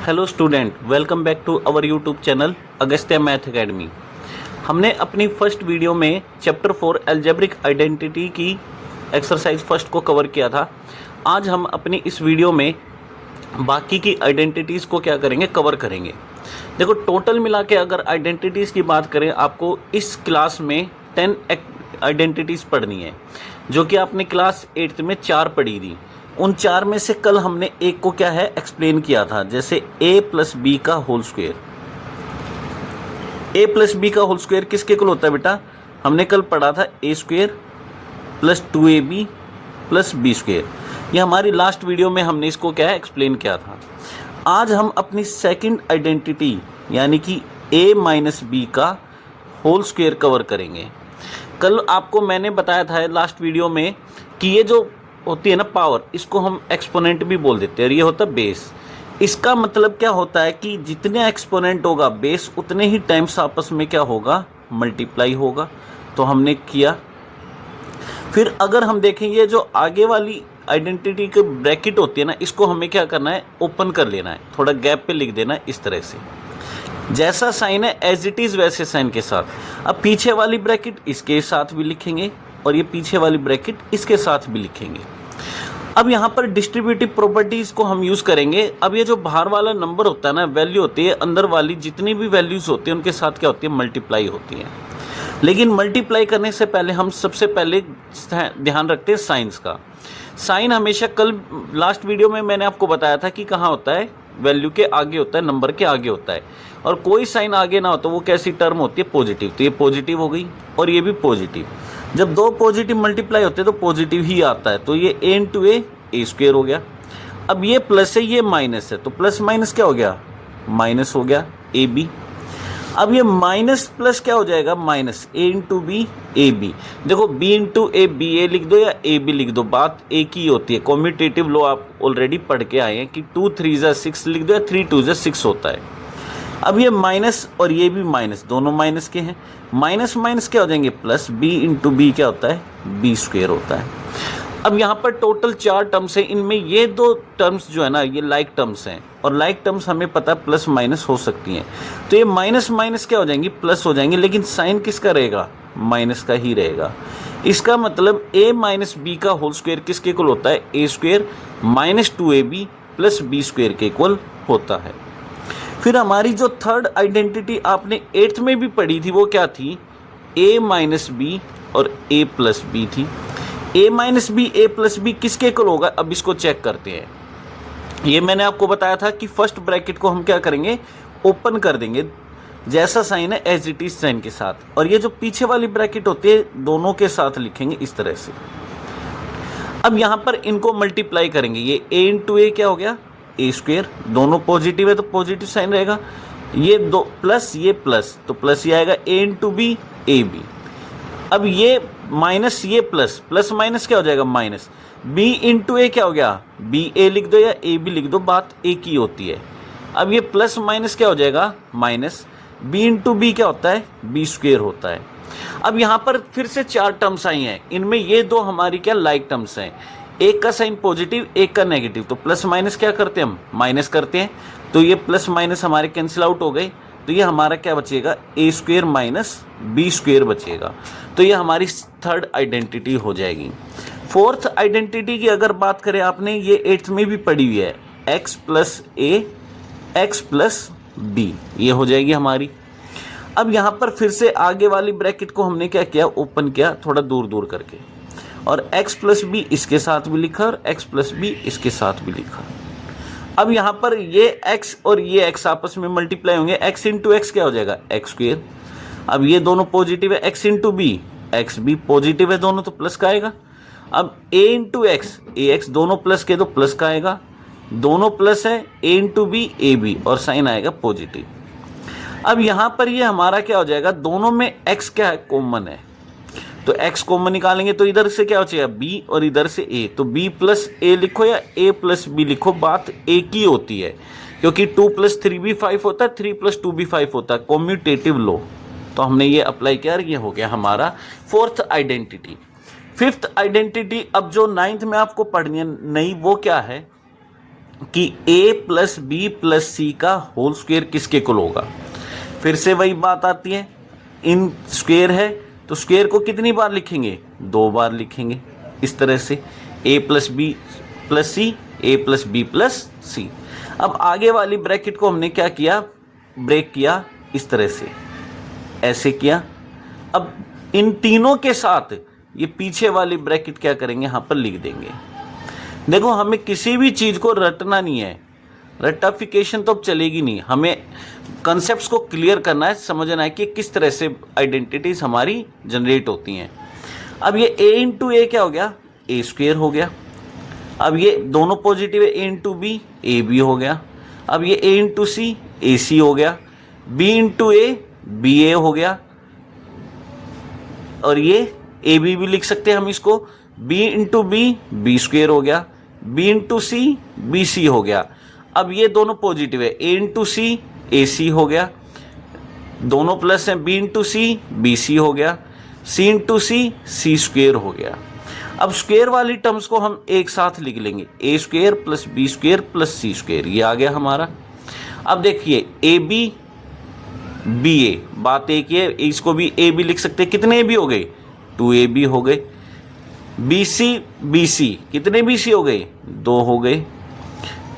Hello student, welcome back to our YouTube channel Agastya math academy. हमने अपनी first video में chapter 4 algebraic identity की exercise first को cover किया था। आज हम अपनी इस वीडियो में बाकी की आइडेंटिटीज़ को क्या करेंगे, कवर करेंगे। देखो, टोटल मिला के अगर आइडेंटिटीज़ की बात करें, आपको इस क्लास में 10 आइडेंटिटीज़ पढ़नी है, जो कि आपने क्लास 8th में 4 पढ़ी थी। उन 4 में से कल हमने एक को क्या है एक्सप्लेन किया था, जैसे a प्लस बी का whole square. a plus B का होल स्क्वायर किसके इक्वल होता है बेटा? हमने कल पढ़ा था a square plus 2ab plus B square. ये हमारी लास्ट वीडियो में हमने इसको क्या है एक्सप्लेन किया था। आज हम अपनी सेकंड आइडेंटिटी यानी कि a माइनस बी का होल स्क्वायर कवर करेंगे। कल आपको मैंने बताया था लास्ट वीडियो में कि ये जो होती है ना पावर, इसको हम एक्सपोनेंट भी बोल देते हैं, और ये होता है बेस। इसका मतलब क्या होता है कि जितने एक्सपोनेंट होगा बेस, उतने ही टाइम्स आपस में क्या होगा, मल्टीप्लाई होगा। तो हमने किया। फिर अगर हम देखें, ये जो आगे वाली आइडेंटिटी के ब्रैकेट होती है ना, इसको हमें क्या करना है, ओपन कर लेना है, थोड़ा गैप पे लिख देना है इस तरह से। जैसा साइन है एज इट इज़ वैसे साइन के साथ। अब पीछे वाली ब्रैकेट इसके साथ भी लिखेंगे और ये पीछे वाली ब्रैकेट इसके साथ भी लिखेंगे। अब यहाँ पर डिस्ट्रीब्यूटिव प्रॉपर्टीज़ को हम यूज़ करेंगे। अब ये जो बाहर वाला नंबर होता है ना, वैल्यू होती है, अंदर वाली जितनी भी वैल्यूज़ होती हैं उनके साथ क्या होती है, मल्टीप्लाई होती है। लेकिन मल्टीप्लाई करने से पहले हम सबसे पहले ध्यान रखते हैं साइंस का। साइन हमेशा, कल लास्ट वीडियो में मैंने आपको बताया था कि कहाँ होता है, वैल्यू के आगे होता है, नंबर के आगे होता है। और कोई साइन आगे ना हो तो वो कैसी टर्म होती है, पॉजिटिव। तो ये पॉजिटिव हो गई और ये भी पॉजिटिव। जब दो पॉजिटिव मल्टीप्लाई होते हैं तो पॉजिटिव ही आता है। तो ये a इंटू ए स्क्वायर हो गया। अब ये प्लस है, ये माइनस है, तो प्लस माइनस क्या हो गया, माइनस हो गया ए बी। अब ये माइनस प्लस क्या हो जाएगा, minus a into B A b. देखो b into A B a लिख दो या ए बी लिख दो, बात एक ही होती है। कॉम्यूटेटिव लॉ आप ऑलरेडी पढ़ के आए हैं कि 2 3 जा 6 लिख दो या 3 2 जा 6 होता है। अब ये माइनस और ये भी माइनस, दोनों माइनस के हैं। माइनस माइनस क्या हो जाएंगे, प्लस b इंटू बी क्या होता है, बी स्क्वायर होता है। अब यहाँ पर टोटल 4 टर्म्स हैं। इनमें ये 2 टर्म्स जो है ना, ये लाइक टर्म्स हैं, और लाइक टर्म्स हमें पता है प्लस माइनस हो सकती हैं। तो ये माइनस माइनस क्या हो जाएंगी, प्लस हो जाएंगे, लेकिन साइन किसका रहेगा, माइनस का ही रहेगा। इसका मतलब a माइनस बी का होल स्क्वायर किसके इक्वल होता है, a square minus 2ab plus B square के इक्वल होता है। फिर हमारी जो थर्ड आइडेंटिटी आपने 8th में भी पढ़ी थी, वो क्या थी, a माइनस बी और a प्लस बी थी। a minus b a plus b किसके इक्वल होगा, अब इसको चेक करते हैं। ये मैंने आपको बताया था कि फर्स्ट ब्रैकेट को हम क्या करेंगे, ओपन कर देंगे, जैसा साइन है एज इट इज साइन के साथ। और ये जो पीछे वाली ब्रैकेट होती है, दोनों के साथ लिखेंगे इस तरह से। अब यहाँ पर इनको मल्टीप्लाई करेंगे। ये a इंटू ए क्या हो गया, ए स्क्वायर, दोनों पॉजिटिव है तो पॉजिटिव साइन रहेगा। ये दो प्लस, ये प्लस, तो प्लस ये आएगा a into B A b. अब ये माइनस, ये प्लस, प्लस माइनस क्या हो जाएगा, माइनस। b इंटू ए क्या हो गया, बी ए लिख दो या ए बी लिख दो, बात एक ही होती है। अब ये प्लस माइनस क्या हो जाएगा, माइनस। b इंटू बी क्या होता है, बी स्क्वायर होता है। अब यहाँ पर फिर से 4 टर्म्स आई हैं। इनमें ये 2 हमारी क्या लाइक टर्म्स हैं, एक का साइन पॉजिटिव, एक का नेगेटिव। तो प्लस माइनस क्या करते हैं, हम माइनस करते हैं। तो ये प्लस माइनस हमारे कैंसिल आउट हो गए। तो ये हमारा क्या बचेगा, a square minus b square बचेगा। तो ये हमारी थर्ड आइडेंटिटी हो जाएगी। फोर्थ आइडेंटिटी की अगर बात करें, आपने ये 8th में भी पढ़ी हुई है, x प्लस ए एक्स प्लस बी, ये हो जाएगी हमारी। अब यहाँ पर फिर से आगे वाली ब्रैकेट को हमने क्या किया, ओपन किया, थोड़ा दूर दूर करके, और x प्लस बी इसके साथ भी लिखा और x प्लस बी इसके साथ भी लिखा। अब यहाँ पर ये x और ये x आपस में मल्टीप्लाई होंगे, x इंटू एक्स क्या हो जाएगा, एक्स स्क्वायर। अब ये दोनों पॉजिटिव है, x इंटू बी, एक्स भी पॉजिटिव है दोनों, तो प्लस का आएगा। अब a into x, a x, दोनों प्लस के तो प्लस का आएगा, दोनों प्लस है, a into B A b, और साइन आएगा पॉजिटिव। अब यहाँ पर ये हमारा क्या हो जाएगा, दोनों में x क्या है, कॉमन है, तो x कॉमन निकालेंगे तो इधर से क्या हो जाएगा, b, और इधर से a। तो b प्लस a लिखो या a प्लस b लिखो, बात एक ही होती है, क्योंकि 2 प्लस 3 भी 5 होता है, 3 प्लस 2 भी 5 होता है, कॉम्यूटेटिव लॉ। तो हमने ये अप्लाई किया, ये हो गया हमारा फोर्थ आइडेंटिटी। फिफ्थ आइडेंटिटी अब जो 9th में आपको पढ़नी है नई, वो क्या है, कि a plus B plus C का होल स्क्वायर किसके इक्वल होगा। फिर से वही बात आती है, इन स्क्वायर है तो स्क्वायर को कितनी बार लिखेंगे, 2 बार लिखेंगे इस तरह से, a plus B plus C, a plus B plus C. अब आगे वाली ब्रैकेट को हमने क्या किया, ब्रेक किया इस तरह से, ऐसे किया। अब इन तीनों के साथ ये पीछे वाली ब्रैकेट क्या करेंगे, यहाँ पर लिख देंगे। देखो हमें किसी भी चीज़ को रटना नहीं है, रट्टाफिकेशन तो अब चलेगी नहीं, हमें कॉन्सेप्ट्स को क्लियर करना है, समझना है कि किस तरह से आइडेंटिटीज हमारी जनरेट होती हैं। अब ये a इंटू ए क्या हो गया, ए स्क्वेयर हो गया। अब ये दोनों पॉजिटिव है, a into B A b हो गया। अब ये a इंटू सी ए सी हो गया, b इंटू ए बी ए हो गया, और ये ए बी भी लिख सकते हैं हम इसको, b into B b square हो गया, b into c b c हो गया। अब ये दोनों पॉजिटिव है, a इंटू सी ए सी हो गया, दोनों प्लस हैं, b into c b c हो गया, c into c c square हो गया। अब स्क्वेयर वाली टर्म्स को हम एक साथ लिख लेंगे, A square plus B square plus C square, ये आ गया हमारा। अब देखिए ए बी बी ए, बात एक ही है, इसको भी ए बी लिख सकते हैं, कितने बी हो गए, 2ab हो गए। बी सी कितने बी सी हो गए, 2 हो गए।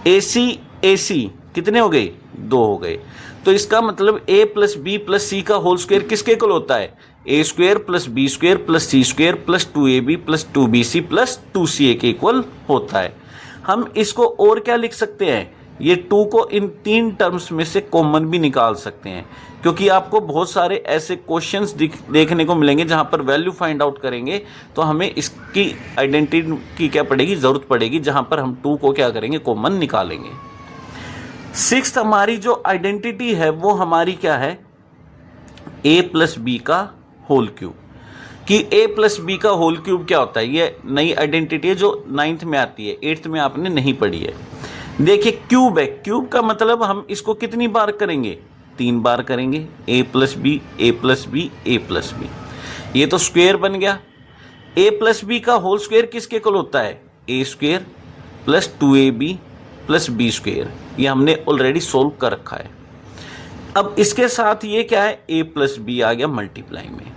ए सी कितने हो गए, 2 हो गए। तो इसका मतलब a plus B plus C का होल स्क्वायर किसके इक्वल होता है, A square plus B square plus C square plus 2ab plus 2bc plus 2ca के इक्वल होता है। हम इसको और क्या लिख सकते हैं, ये 2 को इन 3 टर्म्स में से कॉमन भी निकाल सकते हैं, क्योंकि आपको बहुत सारे ऐसे क्वेश्चंस देखने को मिलेंगे जहां पर वैल्यू फाइंड आउट करेंगे तो हमें इसकी आइडेंटिटी की क्या पड़ेगी, ज़रूरत पड़ेगी, जहां पर हम 2 को क्या करेंगे, कॉमन निकालेंगे। 6th हमारी जो आइडेंटिटी है वो हमारी क्या है, a प्लस बी का होल क्यूब। कि a प्लस बी का होल क्यूब क्या होता है, ये नई आइडेंटिटी है जो 9th में आती है, 8th में आपने नहीं पढ़ी है। देखिए क्यूब है, क्यूब का मतलब हम इसको कितनी बार करेंगे, 3 बार करेंगे, a plus B a plus B a plus b, ये तो स्क्वायर बन गया। a प्लस बी का होल स्क्वायर किसके इक्वल होता है, a square plus 2ab plus B square, ये हमने ऑलरेडी सोल्व कर रखा है। अब इसके साथ ये क्या है, a प्लस बी आ गया मल्टीप्लाई में।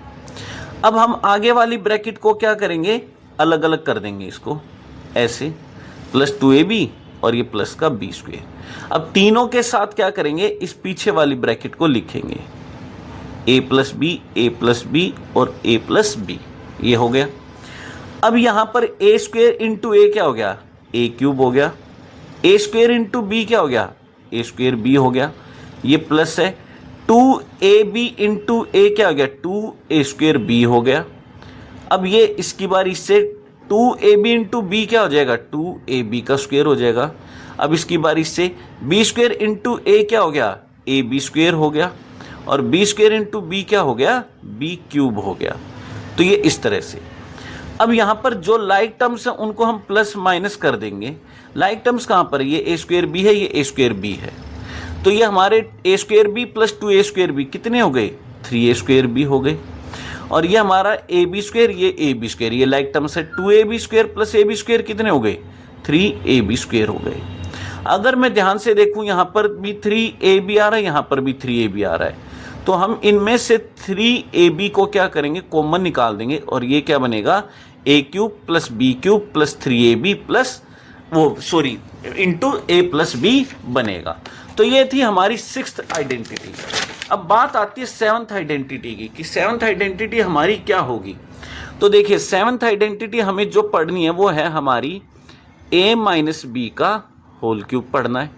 अब हम आगे वाली ब्रैकेट को क्या करेंगे, अलग अलग कर देंगे, इसको ऐसे प्लस 2ab और ये प्लस का बी स्क्वायर। अब तीनों के साथ क्या करेंगे, इस पीछे वाली ब्रैकेट को लिखेंगे, a प्लस बी और a प्लस बी, ये हो गया। अब यहां पर a स्क्वायर इंटू ए क्या हो गया, a क्यूब हो गया, a स्क्वायर इंटू बी क्या हो गया, a स्क्वायर बी हो गया, ये प्लस है, 2ab इंटू ए क्या हो गया, 2a स्क्वायर बी हो गया। अब ये इसकी बारी से 2ab इंटू बी क्या हो जाएगा, 2ab का स्क्वायर हो जाएगा। अब इसकी बारी से बी स्क्वायर इंटू ए क्या हो गया, ए बी स्क्वायर हो गया, और बी स्क्वायर इंटू बी क्या हो गया, बी क्यूब हो गया। तो ये इस तरह से। अब यहाँ पर जो लाइक टर्म्स हैं उनको हम प्लस माइनस कर देंगे। लाइक टर्म्स कहाँ पर, ये ए स्क्वायर बी है, ये ए स्क्वायर बी है, तो ये हमारे A square B plus 2a square B कितने हो गए, 3a स्क्वायर बी हो गए। और ये हमारा ए बी स्क्वायर, ये ए बी स्क्वायर, ये लाइक टर्म्स है, 2ab square plus a b square कितने हो गए, 3ab स्क्वायर हो गए। अगर मैं ध्यान से देखूं यहाँ पर भी 3ab आ रहा है, यहाँ पर भी 3ab आ रहा है, तो हम इनमें से 3ab को क्या करेंगे, कॉमन निकाल देंगे, और ये क्या बनेगा, a cube plus B cube plus 3ab plus into a plus b बनेगा। तो ये थी हमारी 6th आइडेंटिटी। अब बात आती है 7th आइडेंटिटी की, कि 7th आइडेंटिटी हमारी क्या होगी। तो देखिए 7th आइडेंटिटी हमें जो पढ़नी है वो है हमारी a माइनस बी का होल क्यूब पढ़ना है।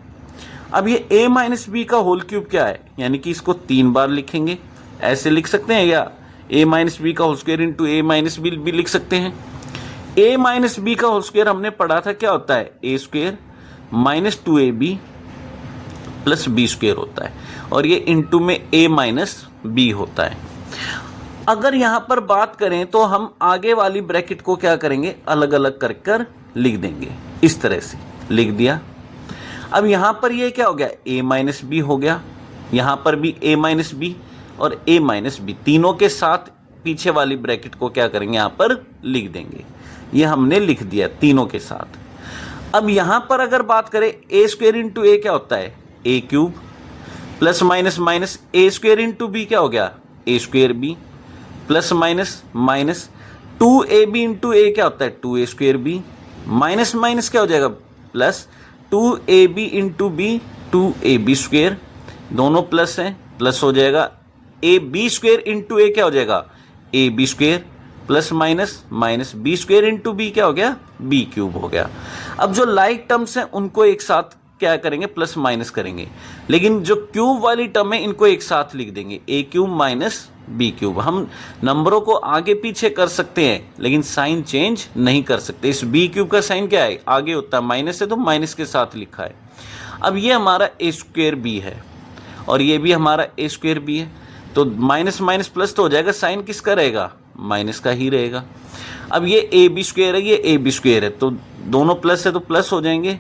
अब ये a माइनस बी का होल क्यूब क्या है, यानी कि इसको 3 बार लिखेंगे, ऐसे लिख सकते हैं, या a माइनस बी का whole square into a minus b भी लिख सकते हैं। a माइनस बी का होल स्क्वायर हमने पढ़ा था क्या होता है, a square minus 2ab plus B square होता है, और ये इंटू में a माइनस बी होता है। अगर यहाँ पर बात करें तो हम आगे वाली ब्रैकेट को क्या करेंगे, अलग अलग कर लिख देंगे, इस तरह से लिख दिया। अब यहाँ पर ये क्या हो गया, a माइनस बी हो गया, यहाँ पर भी a माइनस बी और a माइनस बी, तीनों के साथ पीछे वाली ब्रैकेट को क्या करेंगे, यहाँ पर लिख देंगे। ये हमने लिख दिया तीनों के साथ। अब यहां पर अगर बात करें ए स्क्वेयर इंटू ए क्या होता है, A cube, plus minus minus A square into B क्या हो गया, A square B, plus minus minus 2ab into ए क्या होता है, 2a square B, minus minus क्या हो जाएगा, plus 2ab into b, 2ab square, दोनों प्लस हैं, प्लस हो जाएगा ए बी स्क्वेयर इंटू ए क्या हो जाएगा, a B square, plus minus minus B square into B क्या हो गया, बी क्यूब हो गया। अब जो लाइक टर्म्स हैं उनको एक साथ क्या करेंगे, प्लस माइनस करेंगे, लेकिन जो क्यूब वाली टर्म है इनको एक साथ लिख देंगे, ए क्यूब माइनस बी क्यूब। हम नंबरों को आगे पीछे कर सकते हैं लेकिन साइन चेंज नहीं कर सकते। इस बी क्यूब का साइन क्या है, आगे होता है माइनस है तो माइनस के साथ लिखा है। अब ये हमारा ए स्क्वेयर बी है और ये भी हमारा ए स्क्वेयर बी है, तो माइनस माइनस प्लस तो हो जाएगा, साइन किसका रहेगा, माइनस का ही रहेगा। अब ये ए बी स्क्वेयर है, ये ए बी स्क्वेयर है, तो दोनों प्लस है तो प्लस हो जाएंगे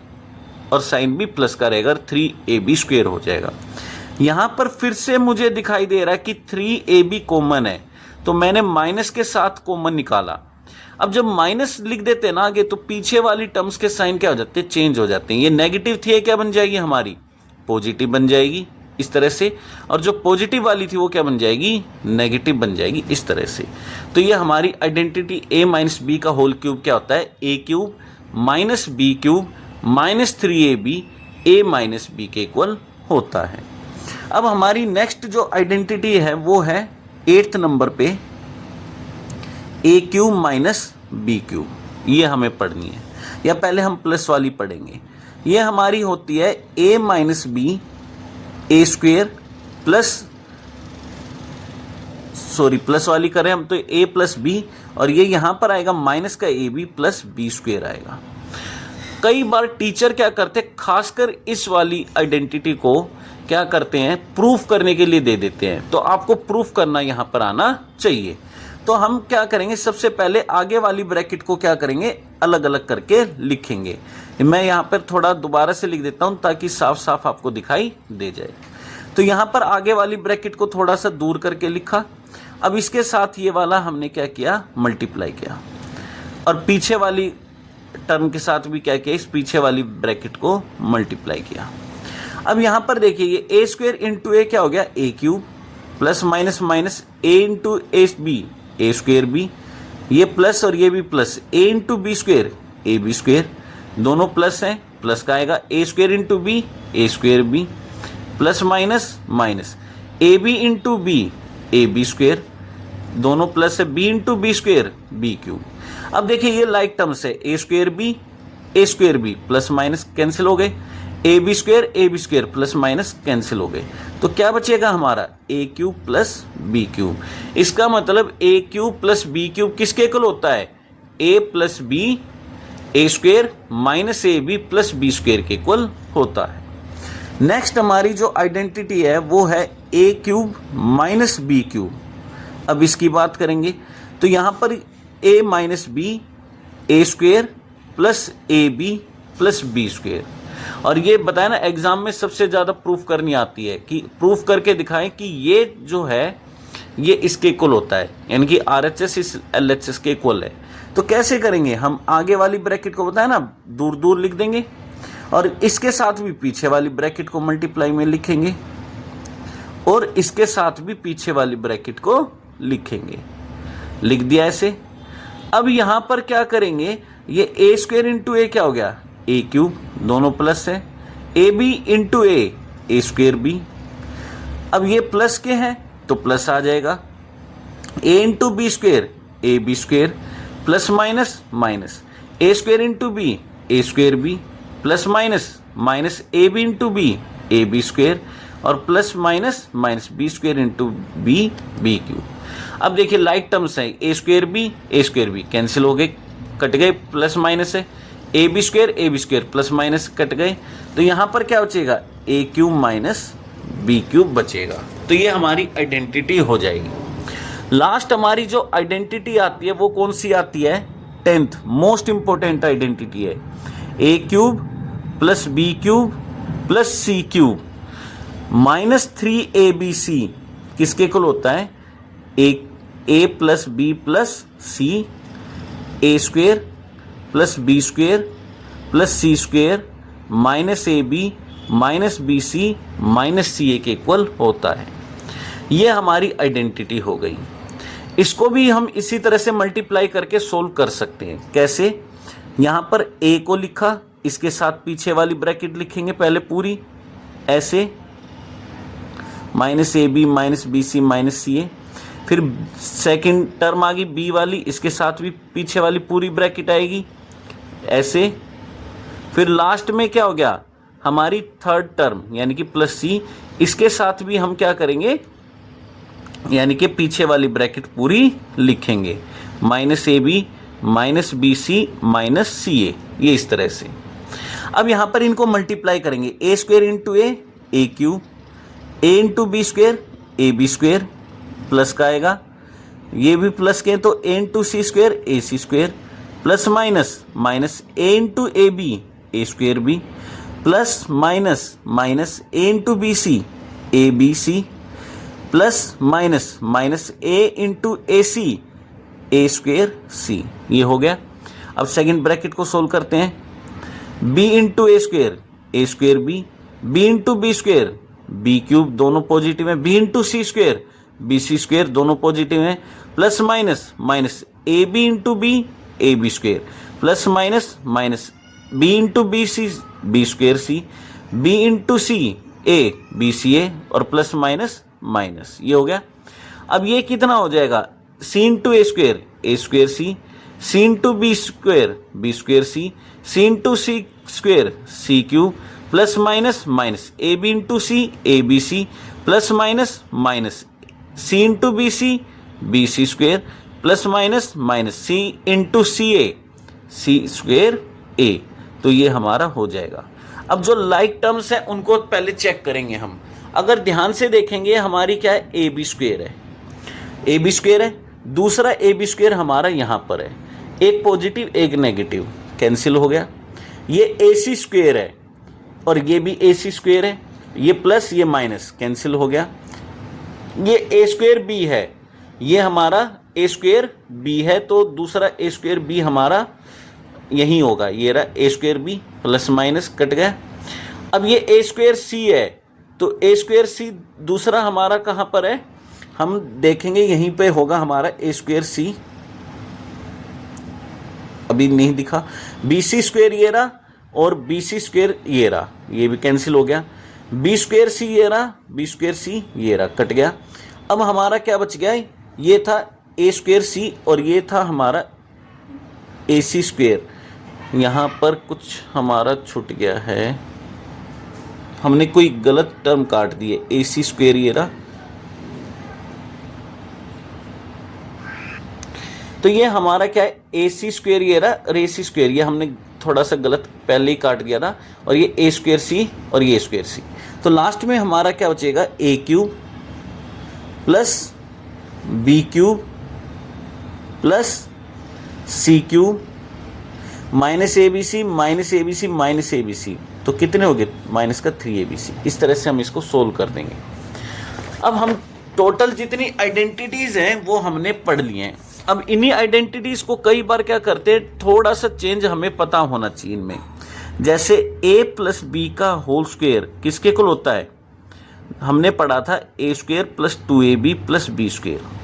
और साइन भी प्लस का रहेगा, 3ab स्क्वेयर हो जाएगा। यहां पर फिर से मुझे दिखाई दे रहा है कि 3ab कॉमन है, तो मैंने माइनस के साथ कॉमन निकाला। अब जब माइनस लिख देते हैं ना आगे, तो पीछे वाली टर्म्स के साइन क्या हो जाते हैं, चेंज हो जाते हैं। ये नेगेटिव थी, ये क्या बन जाएगी हमारी, पॉजिटिव बन जाएगी इस तरह से, और जो पॉजिटिव वाली थी वो क्या बन जाएगी, नेगेटिव बन जाएगी इस तरह से। तो ये हमारी आइडेंटिटी a माइनस बी का होल क्यूब क्या होता है, a cube minus B cube minus 3ab a minus b के इक्वल होता है। अब हमारी नेक्स्ट जो आइडेंटिटी है वो है 8th नंबर पे a cube minus B cube, ये हमें पढ़नी है, या पहले हम प्लस वाली पढ़ेंगे। ये हमारी होती है a minus b A square plus, sorry plus वाली करें हम तो a प्लस बी, और ये यहां पर आएगा माइनस का a B plus B square आएगा। कई बार टीचर क्या करते हैं, खासकर इस वाली आइडेंटिटी को क्या करते हैं, प्रूफ करने के लिए दे देते हैं, तो आपको प्रूफ करना यहां पर आना चाहिए। तो हम क्या करेंगे, सबसे पहले आगे वाली ब्रैकेट को क्या करेंगे, अलग अलग करके लिखेंगे। मैं यहां पर थोड़ा दोबारा से लिख देता हूं ताकि साफ साफ आपको दिखाई दे जाए। तो यहां पर आगे वाली ब्रैकेट को थोड़ा सा दूर करके लिखा। अब इसके साथ ये वाला हमने क्या किया, मल्टीप्लाई किया, और पीछे वाली टर्म के साथ भी क्या किया, इस पीछे वाली ब्रैकेट को मल्टीप्लाई किया। अब यहां पर देखिए ये ए स्क्वेयर इंटू ए क्या हो गया, A cube, plus minus minus A into A B, A square B, ये प्लस और ये भी plus, A into B square, A B square, दोनों प्लस हैं, प्लस का आएगा A square into B, A square B, plus minus minus A B into B, A B square, दोनों plus है, B into B square, B cube. अब देखिए ये like terms है, A square B plus minus cancel हो गए, A B square plus minus cancel हो गए, तो क्या बचेगा हमारा, A cube plus B cube. इसका मतलब A cube plus B cube किसके इक्वल होता है, A plus B, A square minus A B plus B square के इक्वल होता है। नेक्स्ट हमारी जो आइडेंटिटी है वो है A cube minus B cube. अब इसकी बात करेंगे तो यहां पर A minus b, A square plus a B plus B square, और ये बताया ना एग्जाम में सबसे ज्यादा प्रूफ करनी आती है कि प्रूफ करके दिखाएं कि ये जो है ये इसके इक्वल होता है, यानी कि RHS इस LHS के इक्वल है। तो कैसे करेंगे, हम आगे वाली ब्रैकेट को बताया ना दूर दूर लिख देंगे, और इसके साथ भी पीछे वाली ब्रैकेट को मल्टीप्लाई में लिखेंगे, और इसके साथ भी पीछे वाली ब्रैकेट को लिखेंगे। लिख दिया ऐसे। अब यहां पर क्या करेंगे, ये ए स्क्वेयर इंटू ए क्या हो गया, ए क्यूब, दोनों प्लस है, ए बी इंटू ए स्क्वेयर बी। अब ये प्लस के हैं तो प्लस आ जाएगा, A into B square, A B square, plus minus minus A square into B, A square B, plus minus minus A B into B, A B square, और plus minus minus B square into B, B cube. अब देखिए like terms है, A square B cancel हो गए, cut गए, plus minus है, A B square plus minus cut गए, तो यहां पर क्या बचेगा, ए क्यूब माइनस बी क्यूब बचेगा। तो ये हमारी आइडेंटिटी हो जाएगी। लास्ट हमारी जो आइडेंटिटी आती है वो कौन सी आती है, 10th मोस्ट इंपॉर्टेंट आइडेंटिटी है, A cube plus B cube plus C cube minus 3abc किसके इक्वल होता है, A plus B plus C, A square plus B square plus C square minus A B minus B C minus C A के equal होता है। ये हमारी identity हो गई। इसको भी हम इसी तरह से मल्टीप्लाई करके सोल्व कर सकते हैं। कैसे? यहाँ पर ए को लिखा, इसके साथ पीछे वाली ब्रैकेट लिखेंगे पहले पूरी, ऐसे minus A B minus B C minus C A. फिर सेकंड टर्म आ गई बी वाली, इसके साथ भी पीछे वाली पूरी ब्रैकेट आएगी ऐसे। फिर लास्ट में क्या हो गया, हमारी थर्ड टर्म यानी कि प्लस सी, इसके साथ भी हम क्या करेंगे, यानी कि पीछे वाली ब्रैकेट पूरी लिखेंगे, minus A B minus B C minus C A, ये इस तरह से। अब यहाँ पर इनको मल्टीप्लाई करेंगे, A square into A cube, A into B square A B square, plus का आएगा, ये भी प्लस के तो A into C square A C square, plus minus minus A into A B A square B, plus minus minus A into B C A B C, plus minus minus A into A C A square C, ये हो गया। अब second bracket को solve करते हैं, B into ए square B into B square B cube, दोनों positive है, B into C square B C square, दोनों पॉजिटिव हैं, plus minus minus A B into B A B square, plus minus minus B into B C B square C, B into C A B C A, और plus minus minus, ये हो गया। अब ये कितना हो जाएगा, C into A square C, C into B square C into C square C cube, plus minus minus A B into C A B C, plus minus minus C into B C square, plus minus minus C into C A C square A. तो ये हमारा हो जाएगा। अब जो like terms हैं उनको पहले चेक करेंगे हम। अगर ध्यान से देखेंगे, हमारी क्या है, ए बी स्क्वेयर है, ए बी स्क्वेयर है, दूसरा ए बी स्क्वेयर हमारा यहाँ पर है, एक पॉजिटिव एक नेगेटिव, कैंसिल हो गया। ये ए सी स्क्वेयर है और ये भी ए सी स्क्वेयर है, ये प्लस ये माइनस, कैंसिल हो गया। ये ए स्क्वेयर बी है, ये हमारा ए स्क्वेयर बी है, तो दूसरा ए स्क्वेयर बी हमारा यही होगा, ये रहा A square B, plus minus cut गया। अब ये ए स्क्वेयर सी है, तो ए स्क्वेयर सी दूसरा हमारा कहाँ पर है, हम देखेंगे यहीं पे होगा हमारा ए स्क्वेयर सी, अभी नहीं दिखा, बी सी स्क्वेयर ये रहा और बी सी स्क्वेयर ये रहा, ये भी कैंसिल हो गया, बी स्क्वेयर सी ये रहा, बी स्क्वेयर सी ये रहा, कट गया। अब हमारा क्या बच गया है, ये था ए स्क्वेयर सी और ये था हमारा ए सी स्क्वेयर। यहाँ पर कुछ हमारा छूट गया है, हमने कोई गलत टर्म काट दिए, ए सी स्क्वेयर ये रहा, तो ये हमारा क्या है, ए सी स्क्वेयर ये रहा और ए सी स्क्वेयर, ये हमने थोड़ा सा गलत पहले ही काट दिया था, और ये ए स्क्वेयर सी और ये स्क्वेयर सी। तो लास्ट में हमारा क्या बचेगा, ए cube plus B cube plus सी क्यूब माइनस ए बी सी माइनस ए बी सी माइनस ए बी सी, तो कितने हो गए, माइनस का 3abc। इस तरह से हम इसको सोल्व कर देंगे। अब हम टोटल जितनी आइडेंटिटीज हैं वो हमने पढ़ लिए हैं। अब इन्हीं आइडेंटिटीज को कई बार क्या करते हैं, थोड़ा सा चेंज हमें पता होना चाहिए इनमें। जैसे a प्लस बी का होल स्क्वायर किसके इक्वल होता है, हमने पढ़ा था A square plus 2ab plus B square.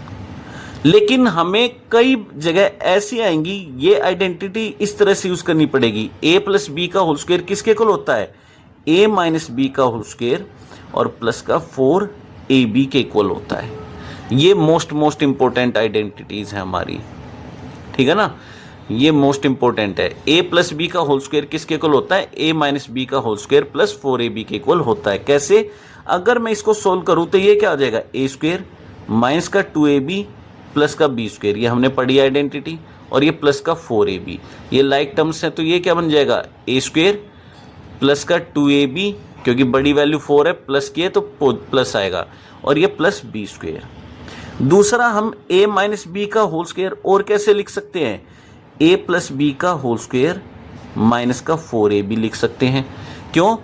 लेकिन हमें कई जगह ऐसी आएंगी, ये आइडेंटिटी इस तरह से यूज करनी पड़ेगी, a प्लस बी का होल स्क्वायर किसके इक्वल होता है, a माइनस बी का होल स्क्वायर और प्लस का 4ab के इक्वल होता है। ये मोस्ट इंपॉर्टेंट आइडेंटिटीज है हमारी, ठीक है ना, ये मोस्ट इंपॉर्टेंट है। a प्लस बी का होल स्क्वायर किसके इक्वल होता है, a माइनस बी का होल स्क्वायर प्लस 4ab के इक्वल होता है। कैसे, अगर मैं इसको सोल्व करूं तो ये क्या आ जाएगा, a स्क्वायर माइनस का 2ab प्लस का बी स्क्वायर, ये हमने पढ़ी आइडेंटिटी, और ये प्लस का 4ab, ये लाइक टर्म्स है, तो ये क्या बन जाएगा, ए स्क्वायर प्लस का 2ab, क्योंकि बड़ी वैल्यू 4 है, प्लस की है तो प्लस आएगा, और ये प्लस बी स्क्वायर। दूसरा हम a माइनस बी का होल स्क्वायर और कैसे लिख सकते हैं, a प्लस बी का होल स्क्वायर माइनस का 4ab लिख सकते हैं। क्यों,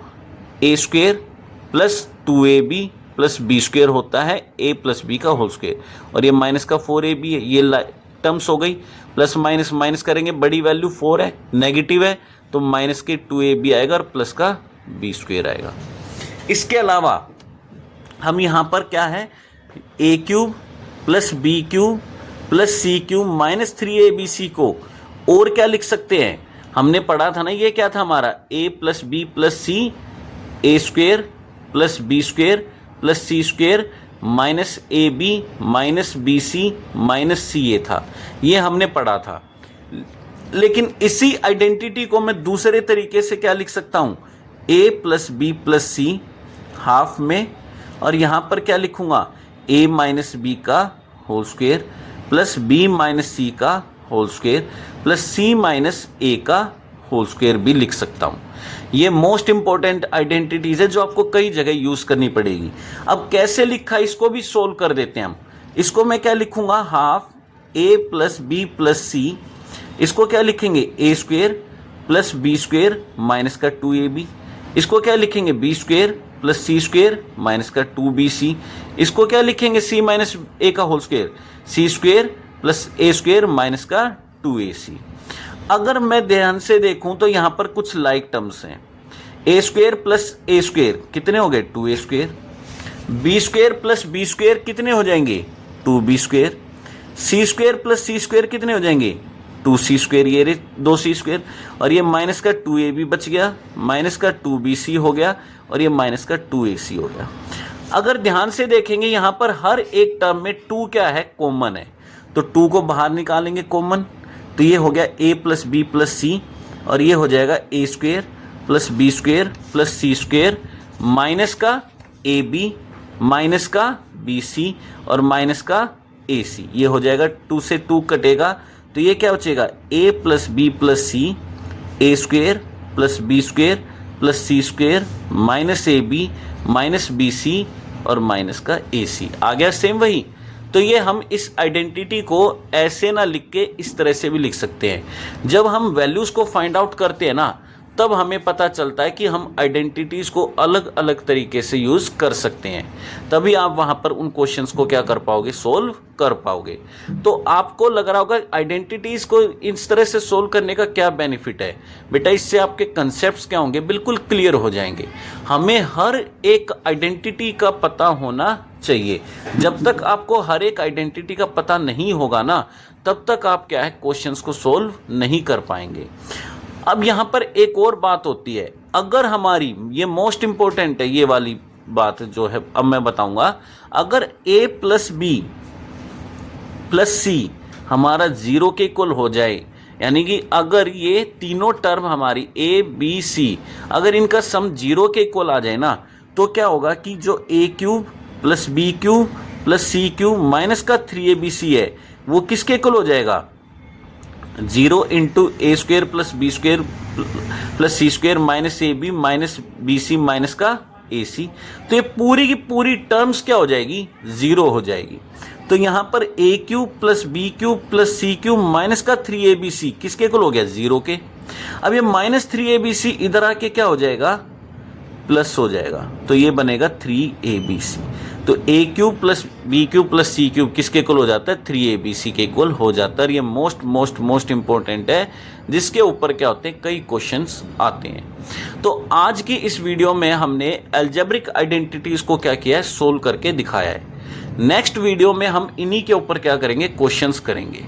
a square plus 2ab plus B square होता है a प्लस बी का होल स्क्वायर, और ये माइनस का 4ab है, ये टर्म्स हो गई, प्लस माइनस माइनस करेंगे, बड़ी वैल्यू 4 है, नेगेटिव है, तो माइनस के 2ab आएगा और प्लस का b स्क्वायर आएगा। इसके अलावा हम यहाँ पर क्या है, a cube plus B cube plus C cube minus 3abc को और क्या लिख सकते हैं, हमने पढ़ा था ना, ये क्या था हमारा a plus B plus C A square plus B square plus C square minus A B minus B C minus C A था, ये हमने पढ़ा था। लेकिन इसी आइडेंटिटी को मैं दूसरे तरीके से क्या लिख सकता हूँ, a plus B plus C half में, और यहाँ पर क्या लिखूँगा, a माइनस बी का whole square plus B minus C का whole square plus C minus A का होल स्क्वेयर भी लिख सकता हूँ। ये मोस्ट इंपॉर्टेंट आइडेंटिटीज है जो आपको कई जगह यूज करनी पड़ेगी। अब कैसे लिखा इसको भी सोल्व कर देते हैं हम। इसको मैं क्या लिखूंगा, half A plus B plus C, इसको क्या लिखेंगे A square plus B square minus का 2ab, इसको क्या लिखेंगे बी स्क्वेयर प्लस सी स्क्वेयर माइनस का 2bc, इसको क्या लिखेंगे सी माइनस ए का होल स्क्वेयर सी स्क्वेयर प्लस ए स्क्वेयर माइनस का 2ac। अगर मैं ध्यान से देखूं तो यहां पर कुछ लाइक टर्म्स हैं, a square plus A square कितने हो गए 2a square, b square plus B square कितने हो जाएंगे 2b स्क्वेयर, सी स्क्वेयर प्लस सी स्क्वेयर कितने हो जाएंगे 2c स्क्वेयर, ये 2c स्क्वेयर, और ये माइनस का 2ab बच गया, माइनस का 2bc हो गया, और ये माइनस का 2ac हो गया। अगर ध्यान से देखेंगे यहाँ पर हर एक टर्म में 2 क्या है, कॉमन है, तो 2 को बाहर निकालेंगे कॉमन, तो ये हो गया a plus B plus c, और ये हो जाएगा a square plus B square plus C square minus का ab माइनस का bc और माइनस का ac, ये हो जाएगा 2 से 2 कटेगा, तो ये क्या बचेगा a plus B plus C A square plus B square plus C square minus A B minus B c और माइनस का ए सी आ गया सेम वही। तो ये हम इस आइडेंटिटी को ऐसे ना लिख के इस तरह से भी लिख सकते हैं। जब हम वैल्यूज़ को फाइंड आउट करते हैं ना, तब हमें पता चलता है कि हम आइडेंटिटीज़ को अलग अलग तरीके से यूज़ कर सकते हैं, तभी आप वहाँ पर उन क्वेश्चंस को क्या कर पाओगे, सोल्व कर पाओगे। तो आपको लग रहा होगा आइडेंटिटीज़ को इस तरह से सोल्व करने का क्या बेनिफिट है बेटा, इससे आपके कंसेप्ट्स क्या होंगे, बिल्कुल क्लियर हो जाएंगे। हमें हर एक आइडेंटिटी का पता होना चाहिए। जब तक आपको हर एक आइडेंटिटी का पता नहीं होगा ना, तब तक आप क्या है क्वेश्चंस को सोल्व नहीं कर पाएंगे। अब यहाँ पर एक और बात होती है, अगर हमारी ये मोस्ट इंपॉर्टेंट है ये वाली बात जो है अब मैं बताऊंगा, अगर a प्लस बी प्लस सी हमारा 0 के इक्वल हो जाए, यानी कि अगर ये तीनों टर्म हमारी a b c अगर इनका सम 0 के इक्वल आ जाए ना, तो क्या होगा कि जो a cube plus B cube plus C cube minus का 3abc है वो किसके इक्वल हो जाएगा, 0 into A square plus B square plus C square minus A B minus B C minus का ए सी। तो ये पूरी की पूरी टर्म्स क्या हो जाएगी, 0 हो जाएगी। तो यहाँ पर A cube plus B cube plus C cube minus का 3abc किसके इक्वल हो गया, 0 के। अब ये माइनस 3abc इधर आके क्या हो जाएगा, प्लस हो जाएगा, तो ये बनेगा 3abc। तो A cube plus B cube plus C cube किसके इक्वल हो जाता है, 3abc के इक्वल हो जाता है। ये मोस्ट इंपॉर्टेंट है, जिसके ऊपर क्या होते हैं कई क्वेश्चंस आते हैं। तो आज की इस वीडियो में हमने अलजेब्रिक आइडेंटिटीज को क्या किया है, सोल्व करके दिखाया है। नेक्स्ट वीडियो में हम इन्हीं के ऊपर क्या करेंगे, क्वेश्चंस करेंगे।